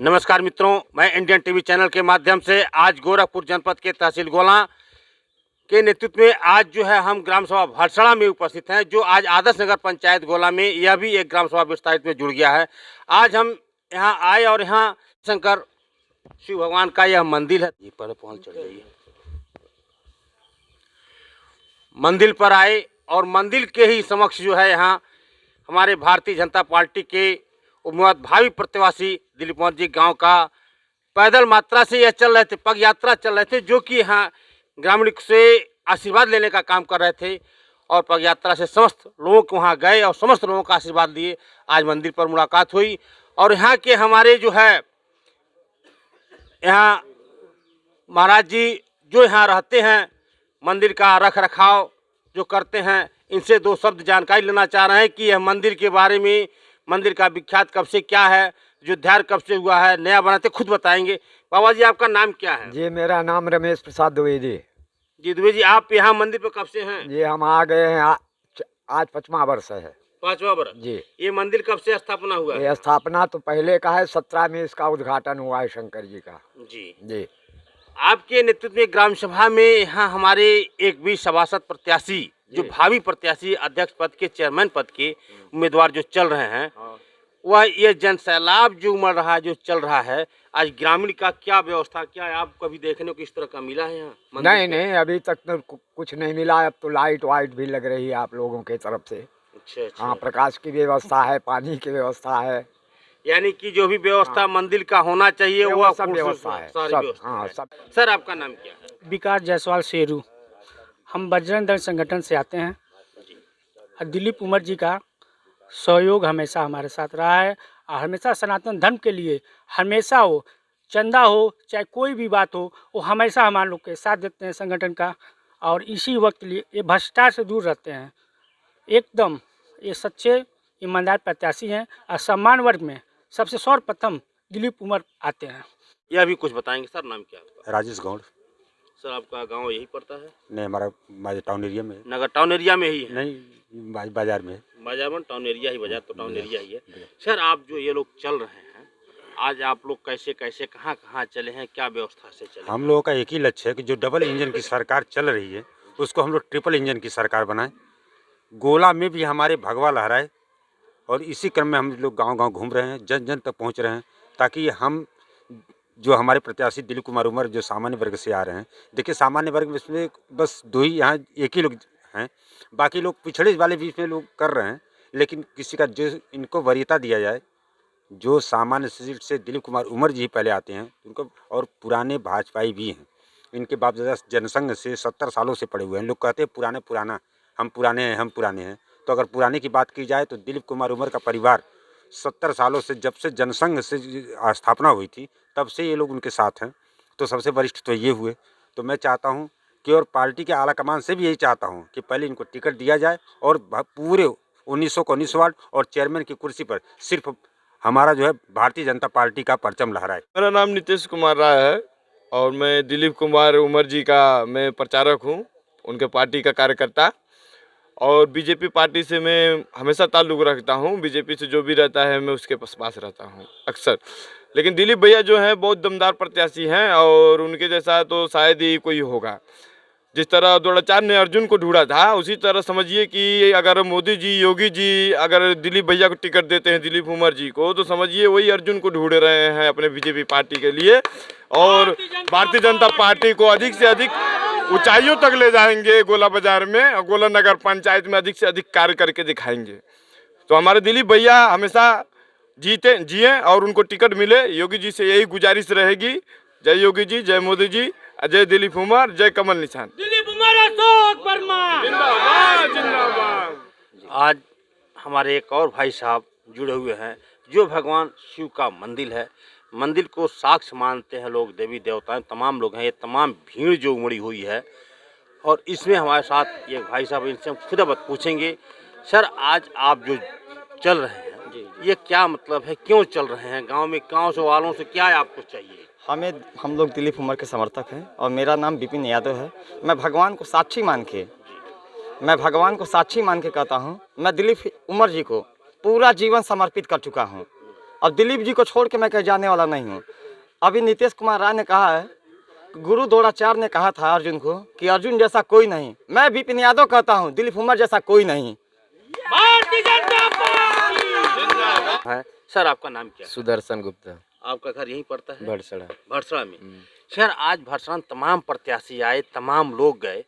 नमस्कार मित्रों, मैं इंडियन टीवी चैनल के माध्यम से आज गोरखपुर जनपद के तहसील गोला के नेतृत्व में आज जो है हम ग्राम सभा भरसड़ा में उपस्थित हैं, जो आज आदर्श नगर पंचायत गोला में यह भी एक ग्राम सभा विस्तारित में जुड़ गया है। आज हम यहाँ आए और यहाँ शंकर शिव भगवान का यह मंदिर है। ये पहले पहुँच चढ़ जाइए। मंदिर पर आए और मंदिर के ही समक्ष जो है यहाँ हमारे भारतीय जनता पार्टी के उम्मीदवार भावी प्रत्याशी दिलीप कुमार जी गांव का पैदल मात्रा से यह चल रहे थे, पग यात्रा चल रहे थे, जो कि यहाँ ग्रामीण से आशीर्वाद लेने का काम कर रहे थे और पग यात्रा से समस्त लोगों को वहाँ गए और समस्त लोगों का आशीर्वाद लिए। आज मंदिर पर मुलाकात हुई और यहाँ के हमारे जो है यहाँ महाराज जी जो यहाँ रहते हैं, मंदिर का रख रखाव जो करते हैं, इनसे दो शब्द जानकारी लेना चाह रहे हैं कि यह मंदिर के बारे में, मंदिर का विख्यात कब से क्या है, जोध्यार कब से हुआ है, नया बनाते खुद बताएंगे। बाबा जी आपका नाम क्या है? जी मेरा नाम रमेश प्रसाद द्विवेदी। जी द्विवेदी, आप यहाँ मंदिर पर कब से हैं? जी हम आ गए हैं आज 5वां वर्ष है। 5वां वर्ष जी। ये मंदिर कब से स्थापना हुआ है? ये स्थापना तो पहले का है, 17 में इसका उद्घाटन हुआ है शंकर जी का। जी जी। आपके नेतृत्व में ग्राम सभा में यहाँ हमारे एक भी सभासद प्रत्याशी जो भावी प्रत्याशी अध्यक्ष पद के, चेयरमैन पद के उम्मीदवार जो चल रहे हैं, वह ये जन सैलाब जो उमड़ रहा है, जो चल रहा है, आज ग्रामीण का क्या व्यवस्था, क्या आपको अभी देखने को इस तरह का मिला है यहाँ? नहीं, अभी तक तो कुछ नहीं मिला। अब तो लाइट वाइट भी लग रही है आप लोगों के तरफ से। अच्छा। हाँ, प्रकाश की व्यवस्था है, पानी की व्यवस्था है, यानी कि जो भी व्यवस्था मंदिर का होना चाहिए वो सब व्यवस्था है। सब। सर आपका नाम क्या है? विकास जायसवाल शेरू। हम बजरंग दल संगठन से आते हैं। दिलीप कुमार जी का सहयोग हमेशा हमारे साथ रहा है और हमेशा सनातन धर्म के लिए हमेशा हो, चंदा हो चाहे कोई भी बात हो, वो हमेशा हमारे लोग के साथ देते हैं संगठन का। और इसी वक्त लिए ये भ्रष्टाचार से दूर रहते हैं, एकदम ये सच्चे ईमानदार प्रत्याशी हैं और सम्मान वर्ग में सबसे सर्वप्रथम दिलीप कुमार आते हैं। यह भी कुछ बताएंगे। सर नाम क्या है? राजेश गौड़। सर आपका गांव यही पड़ता है? नहीं, हमारा टाउन एरिया में है। नगर टाउन एरिया में ही है? नहीं, बाजार में है। बाजार में टाउन एरिया ही, बाजार तो टाउन एरिया ही है। सर आप जो ये लोग चल रहे हैं, आज आप लोग कैसे कैसे कहाँ कहाँ चले हैं, क्या व्यवस्था से चले? हम लोगों का एक ही लक्ष्य है कि जो डबल इंजन की सरकार चल रही है उसको हम लोग ट्रिपल इंजन की सरकार बनाएं, गोला में भी हमारे भगवा लहराए। और इसी क्रम में हम लोग गांव गांव घूम रहे हैं, जन जन तक पहुंच रहे हैं, ताकि हम जो हमारे प्रत्याशी दिलीप कुमार उमर जो सामान्य वर्ग से आ रहे हैं, देखिए सामान्य वर्ग में इसमें बस दो ही यहाँ एक ही लोग हैं, बाकी लोग पिछड़े वाले बीच में लोग कर रहे हैं। लेकिन किसी का जो इनको वरीयता दिया जाए, जो सामान्य सीट से दिलीप कुमार उमर जी पहले आते हैं उनको, और पुराने भाजपाई भी हैं, इनके बाप दादा जनसंघ से 70 सालों से पड़े हुए हैं। लोग कहते हैं पुराना, हम पुराने हैं। तो अगर पुराने की बात की जाए तो दिलीप कुमार उमर का परिवार 70 सालों से, जब से जनसंघ से स्थापना हुई थी तब से ये लोग उनके साथ हैं। तो सबसे वरिष्ठ तो ये हुए। तो मैं चाहता हूँ कि, और पार्टी के आला कमान से भी यही चाहता हूँ कि पहले इनको टिकट दिया जाए और पूरे 1900 को 19 वार्ड और चेयरमैन की कुर्सी पर सिर्फ हमारा जो है भारतीय जनता पार्टी का परचम लहराए। मेरा नाम नीतीश कुमार राय है और मैं दिलीप कुमार उमर जी का मैं प्रचारक हूँ, उनके पार्टी का कार्यकर्ता। और बीजेपी पार्टी से मैं हमेशा ताल्लुक़ रखता हूँ, बीजेपी से जो भी रहता है मैं उसके पास रहता हूँ अक्सर। लेकिन दिलीप भैया जो हैं बहुत दमदार प्रत्याशी हैं और उनके जैसा तो शायद ही कोई होगा। जिस तरह द्रोणाचार्य ने अर्जुन को ढूंढा था, उसी तरह समझिए कि अगर मोदी जी, योगी जी अगर दिलीप भैया को टिकट देते हैं, दिलीप कुमार जी को, तो समझिए वही अर्जुन को ढूंढ रहे हैं अपने बीजेपी पार्टी के लिए। और भारतीय जनता पार्टी को अधिक से अधिक ऊंचाइयों तक ले जाएंगे गोला बाजार में और गोला नगर पंचायत में अधिक से अधिक कार्य करके दिखाएंगे। तो हमारे दिलीप भैया हमेशा जिए और उनको टिकट मिले। योगी जी से यही गुजारिश रहेगी। जय योगी जी, जय मोदी जी, जय दिलीप कुमार, जय कमल निशान। दिलीप कुमार अशोक वर्मा जिंदाबाद जिंदाबाद। आज हमारे एक और भाई साहब जुड़े हुए हैं, जो भगवान शिव का मंदिर है, मंदिर को साक्ष्य मानते हैं लोग, देवी देवताएं तमाम लोग हैं। ये तमाम भीड़ जो उमड़ी हुई है और इसमें हमारे साथ ये भाई साहब, इनसे हम खुद अब पूछेंगे। सर आज आप जो चल रहे हैं, ये क्या मतलब है, क्यों चल रहे हैं गांव में, गांव से वालों से क्या आपको चाहिए? हम लोग दिलीप कुमार के समर्थक हैं और मेरा नाम विपिन यादव है। मैं भगवान को साक्षी मान के कहता हूँ, मैं दिलीप कुमार जी को पूरा जीवन समर्पित कर चुका हूँ। और दिलीप जी को छोड़ के मैं कहीं जाने वाला नहीं हूँ। अभी नीतीश कुमार राय ने कहा है, गुरु द्रोणाचार्य ने कहा था अर्जुन को कि अर्जुन जैसा कोई नहीं। मैं विपिन यादव कहता हूँ, दिलीप उमर जैसा कोई नहीं। है सर, आपका नाम क्या है? सुदर्शन गुप्ता, आपका घर यहीं पड़ता है? बड़सड़ा। भरसड़ा में। सर, आज भरसड़ा में तमाम प्रत्याशी आए, तमाम लोग गए,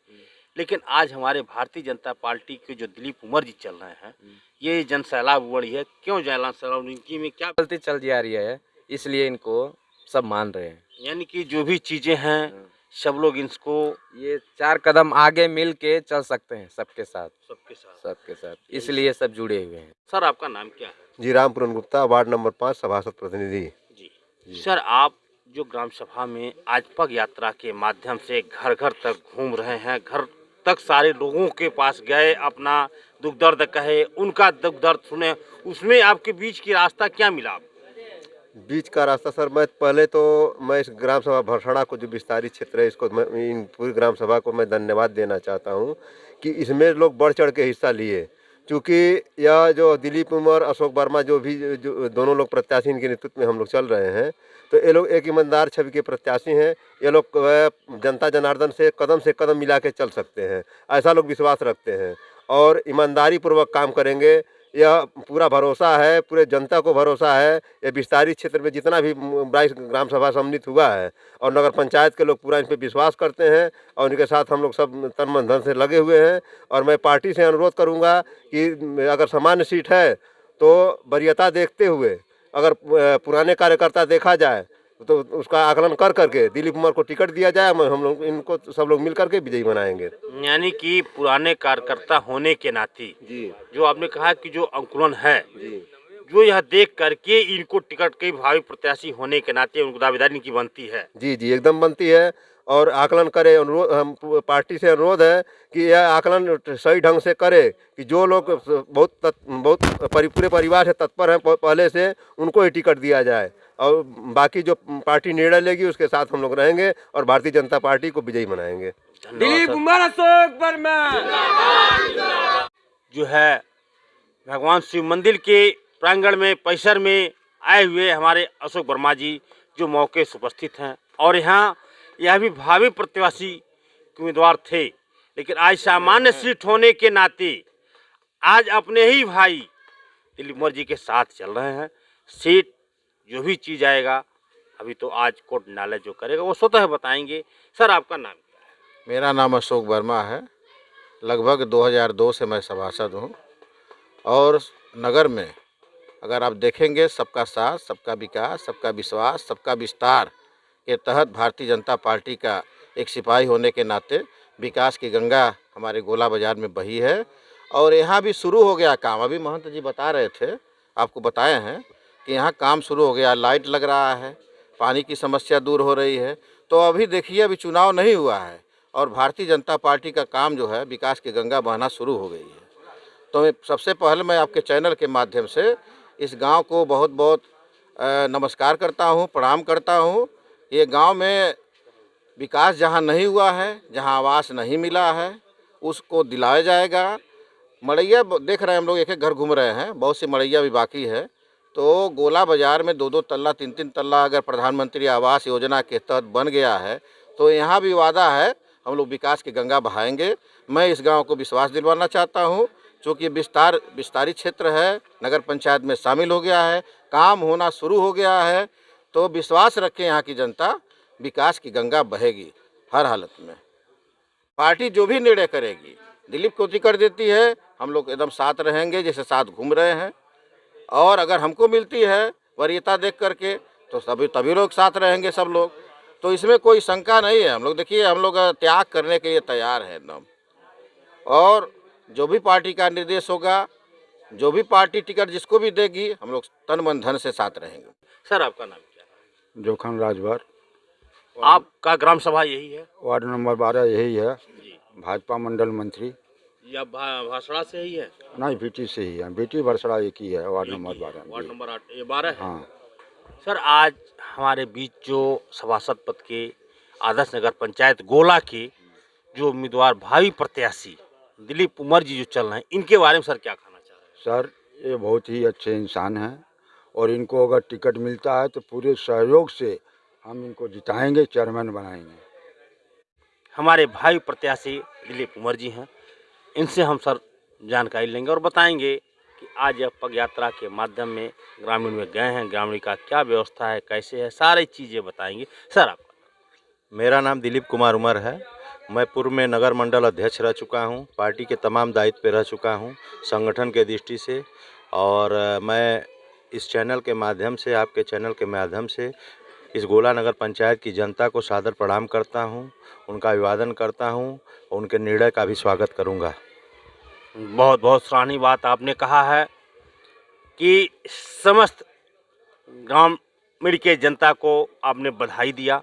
लेकिन आज हमारे भारतीय जनता पार्टी के जो दिलीप उमर जी चल रहे हैं, ये जन सैलाब उमड़ी है। क्यों जन सैलाब? इनकी में क्या चलती चल जा रही है, इसलिए इनको सब मान रहे हैं। यानी कि जो भी चीजें हैं सब लोग इसको ये 4 कदम आगे मिल के चल सकते हैं सबके साथ, सबके साथ। इसलिए सब जुड़े हुए हैं। सर, आपका नाम क्या है? जी, रामपुरन गुप्ता, वार्ड नंबर 5, सभासद प्रतिनिधि। जी सर, आप जो ग्राम सभा में आज पग यात्रा के माध्यम से घर घर तक घूम रहे हैं, घर तक सारे लोगों के पास गए, अपना दुख दर्द कहे, उनका दुख दर्द सुने, उसमें आपके बीच की रास्ता क्या मिला? बीच का रास्ता सर, मैं इस ग्राम सभा भरसड़ा को जो विस्तारित क्षेत्र है, इसको मैं इन पूरी ग्राम सभा को मैं धन्यवाद देना चाहता हूँ कि इसमें लोग बढ़ चढ़ के हिस्सा लिए। क्योंकि यह जो दिलीप उमर, अशोक वर्मा जो दोनों लोग प्रत्याशी इनके नेतृत्व में हम लोग चल रहे हैं, तो ये लोग एक ईमानदार छवि के प्रत्याशी हैं। ये लोग जनता जनार्दन से कदम मिला के चल सकते हैं, ऐसा लोग विश्वास रखते हैं और ईमानदारी पूर्वक काम करेंगे। यह पूरा भरोसा है, पूरे जनता को भरोसा है। ये विस्तारित क्षेत्र में जितना भी 22 ग्राम सभा सम्मिलित हुआ है और नगर पंचायत के लोग पूरा इन पर विश्वास करते हैं और इनके साथ हम लोग सब तन मन धन से लगे हुए हैं। और मैं पार्टी से अनुरोध करूंगा कि अगर सामान्य सीट है तो वरीयता देखते हुए, अगर पुराने कार्यकर्ता देखा जाए तो उसका आकलन कर करके दिलीप उमर को टिकट दिया जाए। हम लोग इनको सब लोग मिल करके विजयी बनाएंगे। यानी कि पुराने कार्यकर्ता होने के नाते जी, जो आपने कहा कि जो अंकुलन है, जी, जो यह देख करके इनको टिकट के भावी प्रत्याशी होने के नाते उनको दावेदारी की बनती है। जी जी, एकदम बनती है। और आकलन करे, अनुरोध हम पार्टी से अनुरोध है कि यह आकलन सही ढंग से करे कि जो लोग पूरे परिवार से तत्पर हैं पहले से, उनको ही टिकट दिया जाए और बाकी जो पार्टी निर्णय लेगी उसके साथ हम लोग रहेंगे और भारतीय जनता पार्टी को विजयी बनाएंगे। दिलीप उमर, अशोक वर्मा जो है भगवान शिव मंदिर के प्रांगण में परिसर में आए हुए हमारे अशोक वर्मा जी जो मौके से उपस्थित हैं और यहाँ यह भी भावी प्रत्याशी उम्मीदवार थे, लेकिन आज सामान्य सीट होने के नाते आज अपने ही भाई दिलीप उमर जी के साथ चल रहे हैं। सीट जो भी चीज़ आएगा, अभी तो आज कोर्ट न्यायालय जो करेगा वो स्वतः बताएंगे। सर, आपका नाम क्या है? मेरा नाम अशोक वर्मा है। लगभग 2002 से मैं सभासद हूँ और नगर में अगर आप देखेंगे सबका साथ, सबका विकास, सबका विश्वास, सबका विस्तार के तहत भारतीय जनता पार्टी का एक सिपाही होने के नाते विकास की गंगा हमारे गोला बाज़ार में बही है और यहाँ भी शुरू हो गया काम। अभी महंत जी बता रहे थे, आपको बताए हैं कि यहाँ काम शुरू हो गया, लाइट लग रहा है, पानी की समस्या दूर हो रही है। तो अभी देखिए, अभी चुनाव नहीं हुआ है और भारतीय जनता पार्टी का काम जो है, विकास की गंगा बहना शुरू हो गई है। तो सबसे पहले मैं आपके चैनल के माध्यम से इस गांव को बहुत बहुत नमस्कार करता हूं, प्रणाम करता हूं। ये गांव में विकास जहां नहीं हुआ है, जहां आवास नहीं मिला है, उसको दिलाया जाएगा। मड़ैया देख रहे हैं हम लोग, एक एक घर घूम रहे हैं, बहुत सी मड़ैया भी बाकी है। तो गोला बाज़ार में 2-2 तल्ला 3-3 तल्ला अगर प्रधानमंत्री आवास योजना के तहत बन गया है तो यहाँ भी वादा है, हम लोग विकास की गंगा बहाएंगे। मैं इस गांव को विश्वास दिलवाना चाहता हूँ, चूँकि विस्तारित क्षेत्र है, नगर पंचायत में शामिल हो गया है, काम होना शुरू हो गया है। तो विश्वास रखें, यहाँ की जनता विकास की गंगा बहेगी हर हालत में। पार्टी जो भी निर्णय करेगी, दिलीप को टिकट देती है, हम लोग एकदम साथ रहेंगे जैसे साथ घूम रहे हैं। और अगर हमको मिलती है वरीयता देख करके तो तभी लोग साथ रहेंगे सब लोग। तो इसमें कोई शंका नहीं है। हम लोग देखिए, हम लोग त्याग करने के लिए तैयार हैं एकदम। और जो भी पार्टी का निर्देश होगा, जो भी पार्टी टिकट जिसको भी देगी, हम लोग तन मन धन से साथ रहेंगे। सर, आपका नाम क्या है? जोखन राजभर, आपका ग्राम सभा यही है? वार्ड नंबर 12 यही है। जी। भाजपा मंडल मंत्री या भाषड़ा से ही है? नहीं, बीटी से ही है। बीटी भरसड़ा एक ही है, वार्ड नंबर 12। वार्ड नंबर 8, ये 12 है। हाँ। सर, आज हमारे बीच जो सभासद पद के आदर्श नगर पंचायत गोला के जो उम्मीदवार भावी प्रत्याशी दिलीप उमर जी जो चल रहे हैं, इनके बारे में सर क्या कहना चाह रहे हैं? सर, ये बहुत ही अच्छे इंसान हैं और इनको अगर टिकट मिलता है तो पूरे सहयोग से हम इनको जिताएंगे, चेयरमैन बनाएंगे। हमारे भाई प्रत्याशी दिलीप कुंवर जी हैं, इनसे हम सर जानकारी लेंगे और बताएंगे कि आज यह पग यात्रा के माध्यम में ग्रामीण में गए हैं, ग्रामीण का क्या व्यवस्था है, कैसे है, सारी चीज़ें बताएंगे। सर आपका मेरा नाम दिलीप कुमार उमर है। मैं पूर्व में नगर मंडल अध्यक्ष रह चुका हूं, पार्टी के तमाम दायित्व पे रह चुका हूं संगठन के दृष्टि से। और मैं इस चैनल के माध्यम से, आपके चैनल के माध्यम से इस गोला नगर पंचायत की जनता को सादर प्रणाम करता हूं, उनका अभिवादन करता हूं और उनके निर्णय का भी स्वागत करूंगा। बहुत बहुत सराहनीय बात आपने कहा है कि समस्त ग्रामीण के जनता को आपने बधाई दिया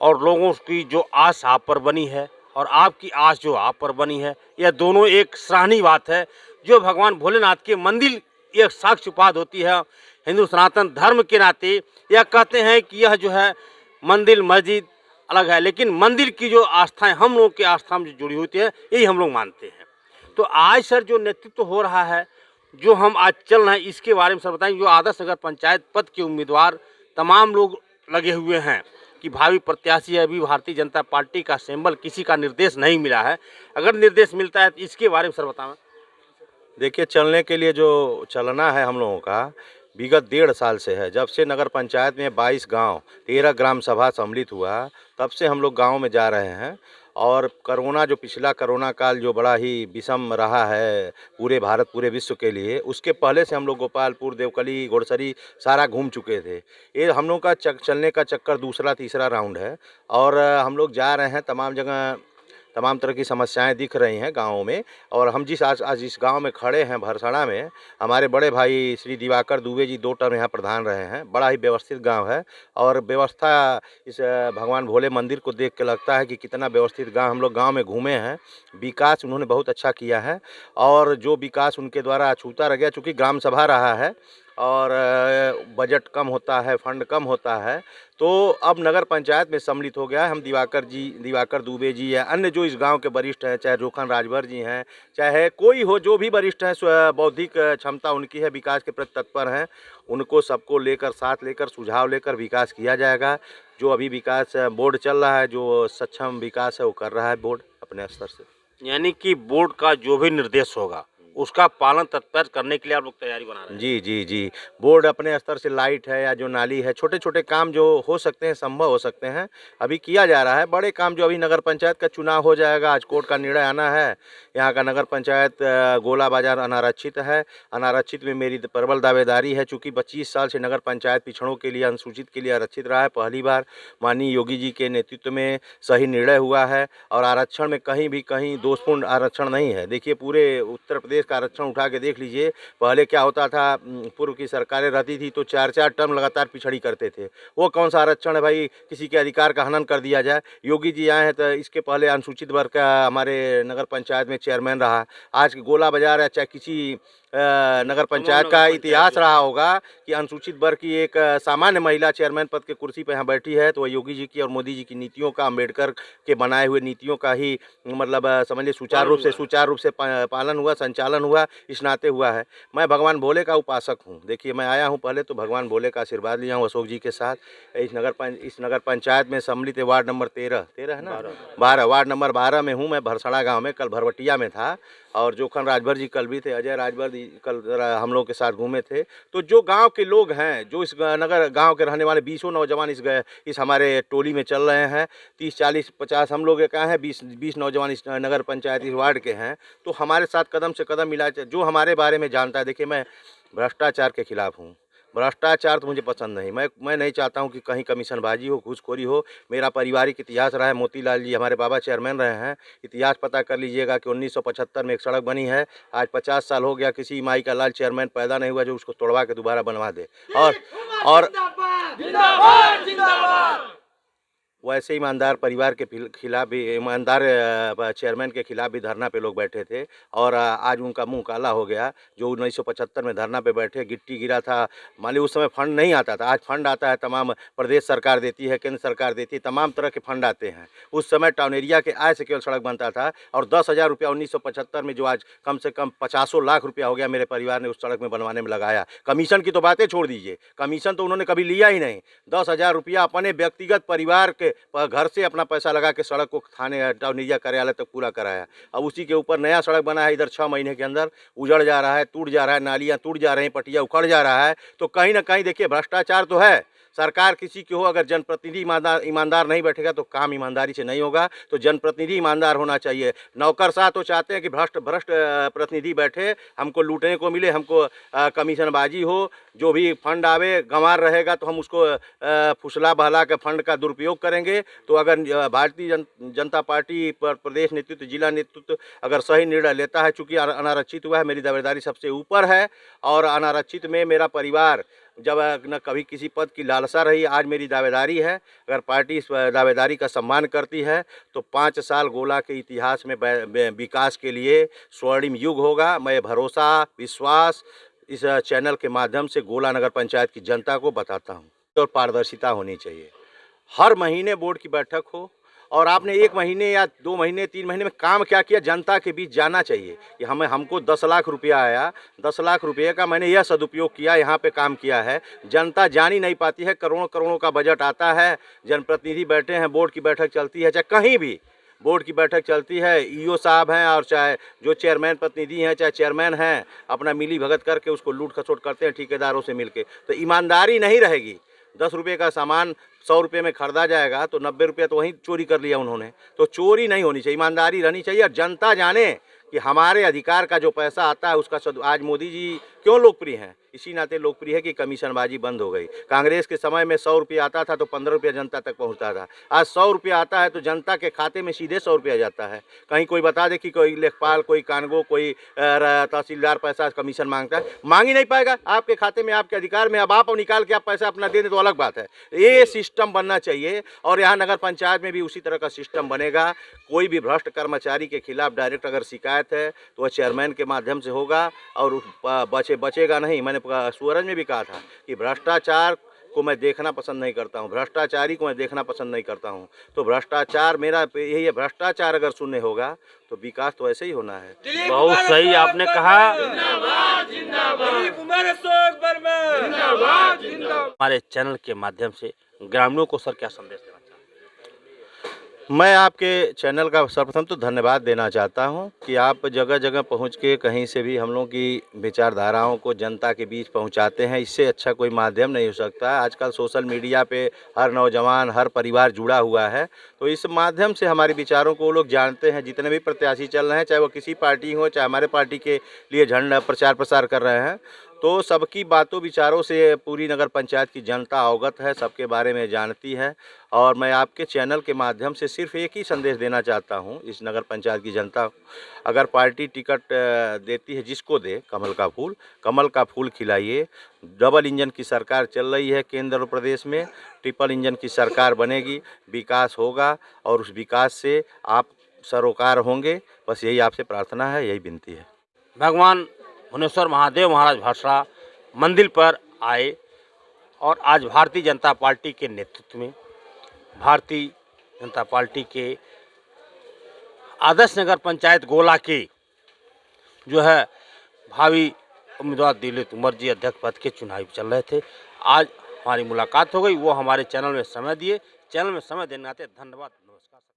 और लोगों की जो आस आप पर बनी है और आपकी आस जो आप पर बनी है, यह दोनों एक सराहनीय बात है। जो भगवान भोलेनाथ के मंदिर एक साक्ष्य उपाध होती है हिंदू सनातन धर्म के नाते। यह कहते हैं कि यह जो है मंदिर मस्जिद अलग है, लेकिन मंदिर की जो आस्थाएं हम लोगों की आस्था में जुड़ी होती है, यही हम लोग मानते हैं। तो आज सर जो नेतृत्व हो रहा है, जो हम आज चल रहे हैं, इसके बारे में सर बताएंगे। जो आदर्श नगर पंचायत पद के उम्मीदवार तमाम लोग लगे हुए हैं कि भावी प्रत्याशी है, अभी भारतीय जनता पार्टी का सिंबल, किसी का निर्देश नहीं मिला है। अगर निर्देश मिलता है तो इसके बारे में सर बताएं। देखिए, चलने के लिए जो चलना है हम लोगों का विगत 1.5 साल से है। जब से नगर पंचायत में 22 गांव 13 ग्राम सभा सम्मिलित हुआ, तब से हम लोग गाँव में जा रहे हैं। और कोरोना, जो पिछला कोरोना काल जो बड़ा ही विषम रहा है पूरे भारत, पूरे विश्व के लिए, उसके पहले से हम लोग गोपालपुर, देवकली, घोड़सरी सारा घूम चुके थे। ये हम लोग का चलने का चक्कर दूसरा तीसरा राउंड है। और हम लोग जा रहे हैं तमाम जगह, तमाम तरह की समस्याएं दिख रही हैं गाँवों में। और हम आज इस गांव में खड़े हैं भरसड़ा में, हमारे बड़े भाई श्री दिवाकर दुबे जी 2 टर्म यहाँ प्रधान रहे हैं। बड़ा ही व्यवस्थित गांव है और व्यवस्था इस भगवान भोले मंदिर को देख के लगता है कि कितना व्यवस्थित गांव। हम लोग गांव में घूमे हैं, विकास उन्होंने बहुत अच्छा किया है। और जो विकास उनके द्वारा अछूता रह गया, चूँकि ग्राम सभा रहा है और बजट कम होता है, फंड कम होता है, तो अब नगर पंचायत में सम्मिलित हो गया है। हम दिवाकर दुबे जी या अन्य जो इस गांव के वरिष्ठ हैं, चाहे जोखन राजभर जी हैं, चाहे कोई हो, जो भी वरिष्ठ हैं, बौद्धिक क्षमता उनकी है, विकास के प्रति तत्पर हैं, उनको सबको लेकर, साथ लेकर, सुझाव लेकर विकास किया जाएगा। जो अभी विकास बोर्ड चल रहा है, जो सक्षम विकास है वो कर रहा है बोर्ड अपने स्तर से। यानी कि बोर्ड का जो भी निर्देश होगा उसका पालन तत्पर करने के लिए आप लोग तैयारी बना रहे हैं। जी। बोर्ड अपने स्तर से लाइट है या जो नाली है, छोटे छोटे काम जो हो सकते हैं, संभव हो सकते हैं, अभी किया जा रहा है। बड़े काम जो अभी नगर पंचायत का चुनाव हो जाएगा, आज कोर्ट का निर्णय आना है। यहाँ का नगर पंचायत गोला बाजार अनारक्षित है। अनारक्षित में मेरी प्रबल दावेदारी है, चूँकि 25 साल से नगर पंचायत पिछड़ों के लिए, अनुसूचित के लिए आरक्षित रहा है। पहली बार माननीय योगी जी के नेतृत्व में सही निर्णय हुआ है और आरक्षण में कहीं दोषपूर्ण आरक्षण नहीं है। देखिए, पूरे उत्तर प्रदेश का आरक्षण उठा के देख लीजिए। पहले क्या होता था, पूर्व की सरकारें रहती थी तो 4-4 टर्म लगातार पिछड़ी करते थे। वो कौन सा आरक्षण है भाई, किसी के अधिकार का हनन कर दिया जाए। योगी जी आए हैं तो इसके पहले अनुसूचित वर्ग का हमारे नगर पंचायत में चेयरमैन रहा। आज गोला बाजार है, चाहे किसी नगर पंचायत का इतिहास रहा होगा कि अनुसूचित वर्ग की एक सामान्य महिला चेयरमैन पद के कुर्सी पर यहाँ बैठी है, तो वह योगी जी की और मोदी जी की नीतियों का, अम्बेडकर के बनाए हुए नीतियों का ही मतलब समझिए सुचारू रूप से पालन हुआ, संचालन हुआ, इस नाते हुआ है। मैं भगवान भोले का उपासक हूँ। देखिए, मैं आया हूँ पहले तो भगवान भोले का आशीर्वाद लिया हूँ अशोक जी के साथ। इस नगर पंचायत में सम्मिलित वार्ड नंबर 13 है ना, 12 वार्ड नंबर 12 में हूँ मैं, भरसड़ा गाँव में। कल भरवटिया में था और जोखन राजभर जी कल भी थे, अजय राजभर जी कल हम लोग के साथ घूमे थे। तो जो गांव के लोग हैं, जो इस नगर गांव के रहने वाले 20 नौजवान इस हमारे टोली में चल रहे हैं, 30, 40, 50 हम लोग कहाँ हैं, 20 नौजवान इस नगर पंचायत इस वार्ड के हैं। तो हमारे साथ कदम से कदम मिला, जो हमारे बारे में जानता है। देखिए, मैं भ्रष्टाचार के खिलाफ हूँ। भ्रष्टाचार तो मुझे पसंद नहीं। मैं नहीं चाहता हूं कि कहीं कमीशनबाजी हो, घूसखोरी हो। मेरा पारिवारिक इतिहास रहा है, मोतीलाल जी हमारे बाबा चेयरमैन रहे हैं। इतिहास पता कर लीजिएगा कि 1975 में एक सड़क बनी है। आज 50 साल हो गया, किसी माई का लाल चेयरमैन पैदा नहीं हुआ जो उसको तोड़वा के दोबारा बनवा दे। और वैसे ईमानदार परिवार के खिलाफ भी, ईमानदार चेयरमैन के खिलाफ भी धरना पे लोग बैठे थे और आज उनका मुंह काला हो गया। जो 1975 में धरना पे बैठे, गिट्टी गिरा था, मान ली उस समय फंड नहीं आता था, आज फंड आता है, तमाम प्रदेश सरकार देती है, केंद्र सरकार देती है, तमाम तरह के फंड आते हैं। उस समय टाउन एरिया के आय से केवल सड़क बनता था और 10,000 रुपया 1975 में, जो आज कम से कम 50 लाख रुपया हो गया, मेरे परिवार ने उस सड़क में बनवाने में लगाया। कमीशन की तो बातें छोड़ दीजिए, कमीशन तो उन्होंने कभी लिया ही नहीं। 10,000 रुपया अपने व्यक्तिगत परिवार के घर से अपना पैसा लगा के सड़क को थाने टाउन एरिया कार्यालय तक पूरा कराया। अब उसी के ऊपर नया सड़क बना है, इधर 6 महीने के अंदर उजड़ जा रहा है, टूट जा रहा है, नालियाँ टूट जा रही हैं, पटिया उखड़ जा रहा है। तो कहीं ना कहीं देखिए भ्रष्टाचार तो है। सरकार किसी की हो, अगर जनप्रतिनिधि ईमानदार नहीं बैठेगा तो काम ईमानदारी से नहीं होगा। तो जनप्रतिनिधि ईमानदार होना चाहिए। नौकरशाह तो चाहते हैं कि भ्रष्ट प्रतिनिधि बैठे, हमको लूटने को मिले, हमको कमीशनबाजी हो, जो भी फंड आवे गंवार रहेगा तो हम उसको फुसला बहला के फंड का दुरुपयोग करेंगे। तो अगर भारतीय जनता पार्टी प्रदेश नेतृत्व, जिला नेतृत्व अगर सही निर्णय लेता है, चूँकि अनारक्षित हुआ है, मेरी दावेदारी सबसे ऊपर है और अनारक्षित में मेरा परिवार जब न कभी किसी पद की लालसा रही, आज मेरी दावेदारी है। अगर पार्टी इस दावेदारी का सम्मान करती है तो 5 साल गोला के इतिहास में विकास के लिए स्वर्णिम युग होगा। मैं भरोसा, विश्वास इस चैनल के माध्यम से गोला नगर पंचायत की जनता को बताता हूँ। और पारदर्शिता होनी चाहिए, हर महीने बोर्ड की बैठक हो और आपने 1 महीने या 2 महीने 3 महीने में काम क्या किया, जनता के बीच जाना चाहिए कि हमको 10 लाख रुपया आया, 10 लाख रुपये का मैंने यह सदुपयोग किया, यहाँ पे काम किया है। जनता जान ही नहीं पाती है। करोड़ों करोड़ों का बजट आता है, जनप्रतिनिधि बैठे हैं, बोर्ड की बैठक चलती है, चाहे कहीं भी बोर्ड की बैठक चलती है, ईओ साहब हैं और चाहे जो चेयरमैन प्रतिनिधि हैं, चाहे चेयरमैन हैं, अपना मिली भगत करके उसको लूट खसोट करते हैं ठेकेदारों से मिलके। तो ईमानदारी नहीं रहेगी। 10 रुपये का सामान 100 रुपये में खरीदा जाएगा तो 90 रुपये तो वहीं चोरी कर लिया उन्होंने। तो चोरी नहीं होनी चाहिए, ईमानदारी रहनी चाहिए और जनता जाने कि हमारे अधिकार का जो पैसा आता है उसका आज मोदी जी क्यों लोकप्रिय हैं, इसी नाते लोकप्रिय है कि कमीशनबाजी बंद हो गई। कांग्रेस के समय में 100 रुपये आता था तो 15 रुपये जनता तक पहुंचता था। आज 100 रुपये आता है तो जनता के खाते में सीधे 100 रुपया जाता है। कहीं कोई बता दे कि कोई लेखपाल, कोई कानगो, कोई तहसीलदार पैसा कमीशन मांगता है, मांग ही नहीं पाएगा। आपके खाते में, आपके अधिकार में, अब आप निकाल के आप पैसा अपना दे दें तो अलग बात है। ये सिस्टम बनना चाहिए और यहाँ नगर पंचायत में भी उसी तरह का सिस्टम बनेगा। कोई भी भ्रष्ट कर्मचारी के खिलाफ डायरेक्ट अगर शिकायत है तो वह चेयरमैन के माध्यम से होगा और बचेगा नहीं। मैंने सूरज में भी कहा था कि भ्रष्टाचार को मैं देखना पसंद नहीं करता हूँ, भ्रष्टाचारी को मैं देखना पसंद नहीं करता हूँ। तो भ्रष्टाचार मेरा यही है, भ्रष्टाचार अगर शून्य होगा तो विकास तो ऐसे ही होना है। बहुत सही आपने कहा। हमारे चैनल के माध्यम से ग्रामीणों को सर क्या संदेश देना चाहते हैं? मैं आपके चैनल का सर्वप्रथम तो धन्यवाद देना चाहता हूं कि आप जगह जगह पहुंच के कहीं से भी हम लोगों की विचारधाराओं को जनता के बीच पहुंचाते हैं। इससे अच्छा कोई माध्यम नहीं हो सकता। आजकल सोशल मीडिया पे हर नौजवान, हर परिवार जुड़ा हुआ है, तो इस माध्यम से हमारे विचारों को वो लोग जानते हैं। जितने भी प्रत्याशी चल रहे हैं, चाहे वो किसी पार्टी हो, चाहे हमारे पार्टी के लिए झंडा प्रचार प्रसार कर रहे हैं, तो सबकी बातों विचारों से पूरी नगर पंचायत की जनता अवगत है, सबके बारे में जानती है। और मैं आपके चैनल के माध्यम से सिर्फ एक ही संदेश देना चाहता हूं इस नगर पंचायत की जनता को, अगर पार्टी टिकट देती है, जिसको दे, कमल का फूल खिलाइए। डबल इंजन की सरकार चल रही है केंद्र और प्रदेश में, ट्रिपल इंजन की सरकार बनेगी, विकास होगा और उस विकास से आप सरोकार होंगे। बस यही आपसे प्रार्थना है, यही विनती है। भगवान भुवनेश्वर महादेव महाराज भाषा मंदिर पर आए और आज भारतीय जनता पार्टी के नेतृत्व में, भारतीय जनता पार्टी के आदर्श नगर पंचायत गोला के जो है भावी उम्मीदवार दिलीप कुमार जी अध्यक्ष पद के चुनाव चल रहे थे। आज हमारी मुलाकात हो गई, वो हमारे चैनल में समय दिए। चैनल में समय देने आते धन्यवाद।